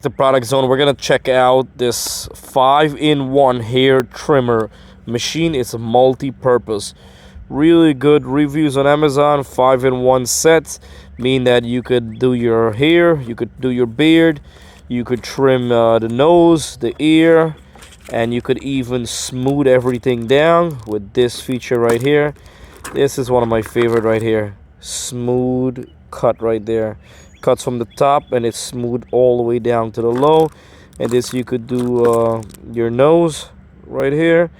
The product zone, we're gonna check out this 5-in-1 hair trimmer machine. It's a multi-purpose, really good reviews on Amazon. 5-in-1 sets mean that you could do your hair, you could do your beard, you could trim the nose, the ear, and you could even smooth everything down with this feature right here. This is one of my favorite right here. Smooth cut right there. Cuts from the top and it's smooth all the way down to the low. And this you could do your nose right here.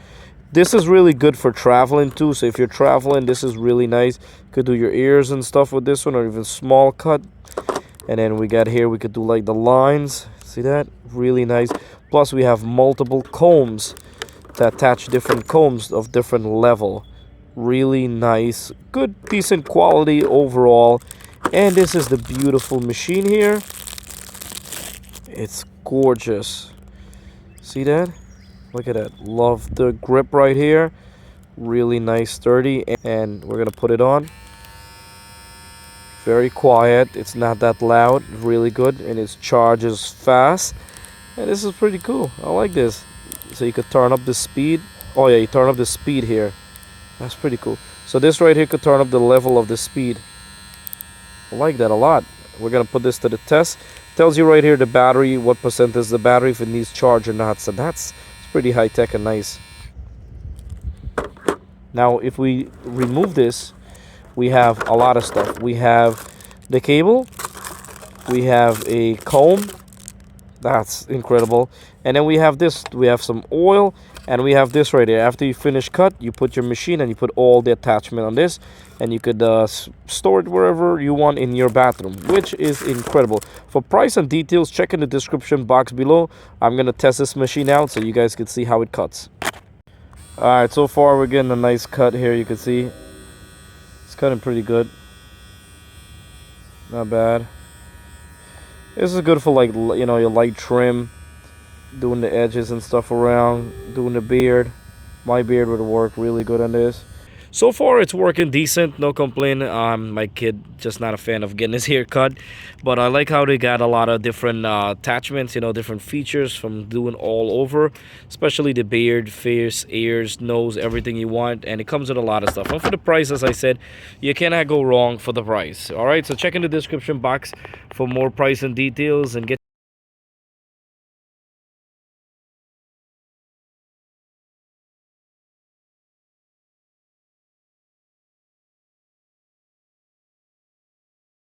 This is really good for traveling too. So if you're traveling, this is really nice. You could do your ears and stuff with this one, or even small cut. And then we got here, we could do like the lines. See that? Really nice. Plus we have multiple combs that attach different combs of different level. Really nice, good, decent quality overall. And this is the beautiful machine here. It's gorgeous. See that? Look at that. Love the grip right here. Really nice, sturdy. And we're gonna put it on. Very quiet. It's not that loud. Really good. And it charges fast. And this is pretty cool. I like this. So you could turn up the speed. Oh yeah, you turn up the speed here. That's pretty cool. So this right here could turn up the level of the speed. I like that a lot. We're gonna put this to the test. Tells you right here the battery, what percent is the battery, if it needs charge or not. So it's pretty high tech and nice. Now if we remove this, we have a lot of stuff. We have the cable, we have a comb. That's incredible. And then we have this, we have some oil, and we have this right here. After you finish cut, you put your machine and you put all the attachment on this, and you could store it wherever you want in your bathroom, which is incredible. For price and details, check in the description box below. I'm gonna test this machine out so you guys can see how it cuts. All right, so far we're getting a nice cut here. You can see it's cutting pretty good. Not bad. This is good for, like, you know, your light trim, doing the edges and stuff around, doing the beard. My beard would work really good on this. So far it's working decent, no complaint. My kid just not a fan of getting his hair cut, but I like how they got a lot of different attachments, you know, different features from doing all over, especially the beard, face, ears, nose, everything you want. And it comes with a lot of stuff. And for the price, as I said, you cannot go wrong for the price. All right, so check in the description box for more price and details, and get